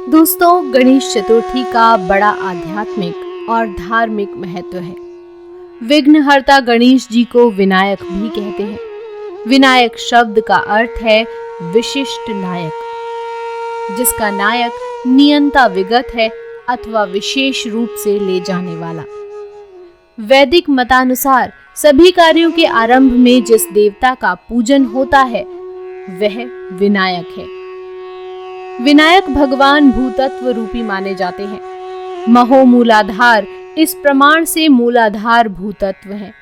दोस्तों, गणेश चतुर्थी का बड़ा आध्यात्मिक और धार्मिक महत्व है। विघ्नहर्ता गणेश जी को विनायक भी कहते हैं। विनायक शब्द का अर्थ है विशिष्ट नायक, जिसका नायक नियंता विगत है अथवा विशेष रूप से ले जाने वाला। वैदिक मतानुसार सभी कार्यों के आरंभ में जिस देवता का पूजन होता है वह विनायक है। विनायक भगवान भूतत्व रूपी माने जाते हैं। महो मूलाधार इस प्रमाण से मूलाधार भूतत्व है,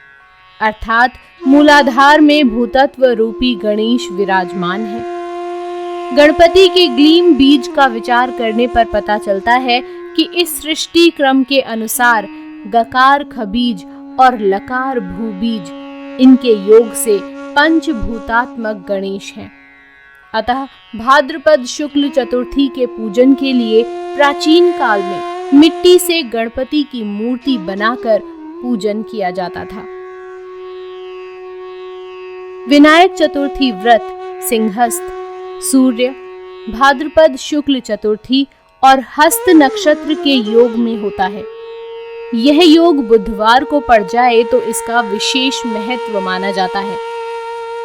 अर्थात मूलाधार में भूतत्व रूपी गणेश विराजमान है। गणपति के ग्लीम बीज का विचार करने पर पता चलता है कि इस सृष्टि क्रम के अनुसार गकार खबीज और लकार भूबीज, इनके योग से पंचभूतात्मक गणेश हैं। अतः भाद्रपद शुक्ल चतुर्थी के पूजन के लिए प्राचीन काल में मिट्टी से गणपति की मूर्ति बनाकर पूजन किया जाता था। विनायक चतुर्थी व्रत सिंहस्थ, सूर्य, भाद्रपद शुक्ल चतुर्थी और हस्त नक्षत्र के योग में होता है। यह योग बुधवार को पड़ जाए तो इसका विशेष महत्व माना जाता है।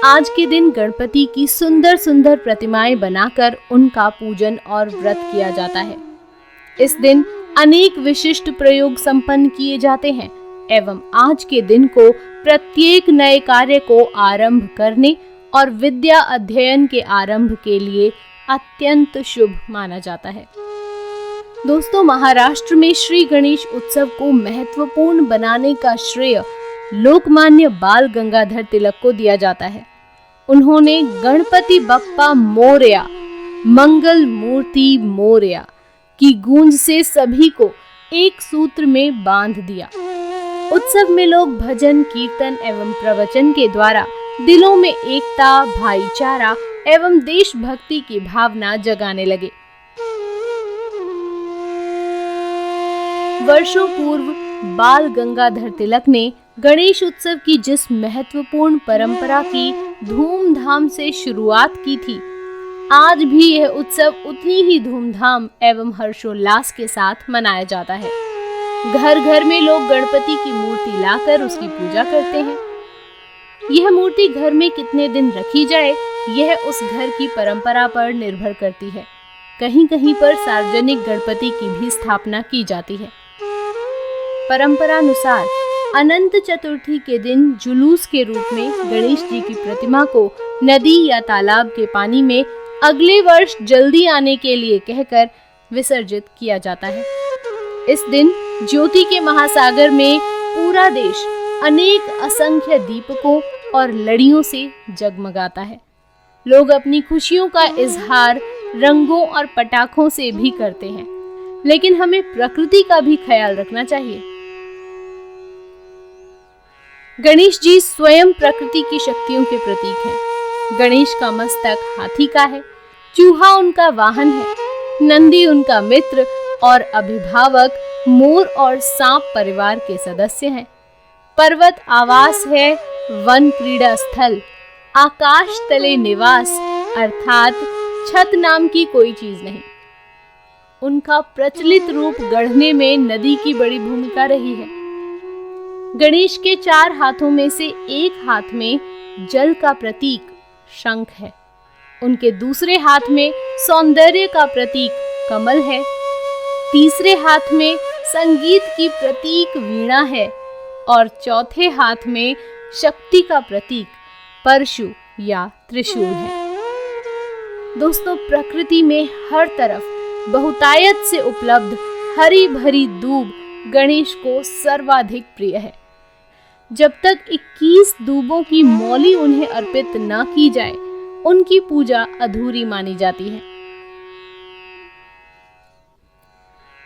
आज के दिन गणपति की सुंदर सुंदर प्रतिमाएं बनाकर उनका पूजन और व्रत किया जाता है। इस दिन अनेक विशिष्ट प्रयोग संपन्न किए जाते हैं एवं आज के दिन को प्रत्येक नए कार्य को आरंभ करने और विद्या अध्ययन के आरंभ के लिए अत्यंत शुभ माना जाता है। दोस्तों, महाराष्ट्र में श्री गणेश उत्सव को महत्वपूर्ण बनाने का श्रेय लोकमान्य बाल गंगाधर तिलक को दिया जाता है। उन्होंने गणपति बप्पा मोरया, मंगल मूर्ति मोरया की गूंज से सभी को एक सूत्र में बांध दिया। उत्सव में लोग भजन, कीर्तन एवं प्रवचन के द्वारा दिलों में एकता, भाईचारा एवं देशभक्ति की भावना जगाने लगे। वर्षों पूर्व बाल गंगाधर तिलक ने गणेश उत्सव की जिस महत्वपूर्ण परंपरा की धूमधाम से शुरुआत की थी, आज भी यह उत्सव उतनी ही धूमधाम एवं हर्षोल्लास के साथ मनाया जाता है। घर घर में लोग गणपति की मूर्ति लाकर उसकी पूजा करते हैं। यह मूर्ति घर में कितने दिन रखी जाए, यह उस घर की परंपरा पर निर्भर करती है। कहीं कहीं पर सार्वजनिक गणपति की भी स्थापना की जाती है। परंपरानुसार अनंत चतुर्थी के दिन जुलूस के रूप में गणेश जी की प्रतिमा को नदी या तालाब के पानी में अगले वर्ष जल्दी आने के लिए कहकर विसर्जित किया जाता है। इस दिन ज्योति के महासागर में पूरा देश अनेक असंख्य दीपकों और लड़ियों से जगमगाता है। लोग अपनी खुशियों का इजहार रंगों और पटाखों से भी करते हैं, लेकिन हमें प्रकृति का भी ख्याल रखना चाहिए। गणेश जी स्वयं प्रकृति की शक्तियों के प्रतीक हैं। गणेश का मस्तक हाथी का है, चूहा उनका वाहन है, नंदी उनका मित्र और अभिभावक मोर और सांप परिवार के सदस्य हैं। पर्वत आवास है, वन क्रीड़ा स्थल, आकाश तले निवास अर्थात छत नाम की कोई चीज नहीं। उनका प्रचलित रूप गढ़ने में नदी की बड़ी भूमिका रही है। गणेश के 4 हाथों में से एक हाथ में जल का प्रतीक शंख है। उनके दूसरे हाथ में सौंदर्य का प्रतीक कमल है। तीसरे हाथ में संगीत की प्रतीक वीणा है और चौथे हाथ में शक्ति का प्रतीक परशु या त्रिशूल है। दोस्तों, प्रकृति में हर तरफ बहुतायत से उपलब्ध हरी भरी दूब गणेश को सर्वाधिक प्रिय है। जब तक 21 दूबों की मौली उन्हें अर्पित न की जाए, उनकी पूजा अधूरी मानी जाती है।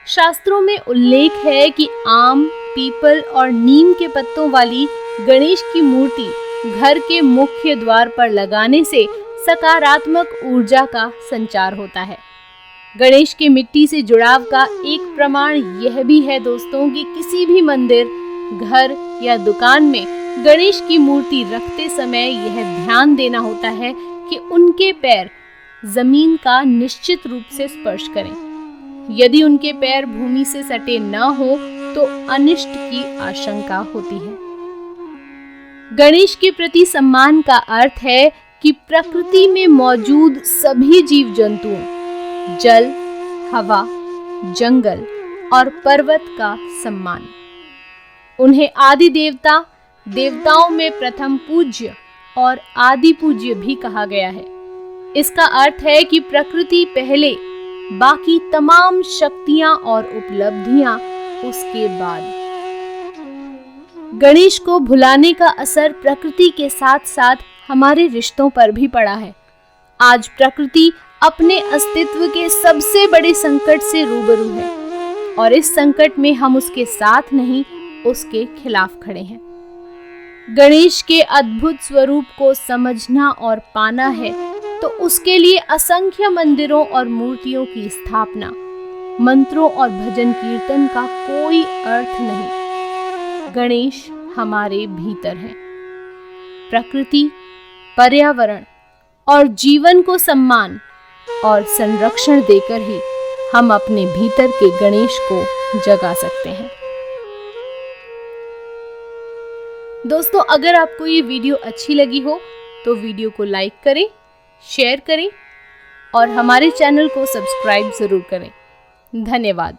शास्त्रों में उल्लेख है कि आम, पीपल और नीम के पत्तों वाली गणेश की मूर्ति घर के मुख्य द्वार पर लगाने से सकारात्मक ऊर्जा का संचार होता है। गणेश के मिट्टी से जुड़ाव का एक प्रमाण यह भी है दोस्तों कि किसी भी मंदिर, घर या दुकान में गणेश की मूर्ति रखते समय यह ध्यान देना होता है कि उनके पैर जमीन का निश्चित रूप से स्पर्श करें। यदि उनके पैर भूमि से सटे न हो तो अनिष्ट की आशंका होती है। गणेश के प्रति सम्मान का अर्थ है कि प्रकृति में मौजूद सभी जीव जंतुओं, जल, हवा, जंगल और पर्वत का सम्मान। उन्हें आदि देवता, देवताओं में प्रथम पूज्य और आदि पूज्य भी कहा गया है। इसका अर्थ है कि प्रकृति पहले, बाकी तमाम शक्तियां और उपलब्धियां उसके बाद। गणेश को भुलाने का असर प्रकृति के साथ साथ हमारे रिश्तों पर भी पड़ा है। आज प्रकृति अपने अस्तित्व के सबसे बड़े संकट से रूबरू है और इस संकट में हम उसके साथ नहीं, उसके खिलाफ खड़े हैं। गणेश के अद्भुत स्वरूप को समझना और पाना है तो उसके लिए असंख्य मंदिरों और मूर्तियों की स्थापना, मंत्रों और भजन कीर्तन का कोई अर्थ नहीं। गणेश हमारे भीतर है। प्रकृति, पर्यावरण और जीवन को सम्मान और संरक्षण देकर ही हम अपने भीतर के गणेश को जगा सकते हैं। दोस्तों, अगर आपको ये वीडियो अच्छी लगी हो तो वीडियो को लाइक करें, शेयर करें और हमारे चैनल को सब्सक्राइब जरूर करें। धन्यवाद।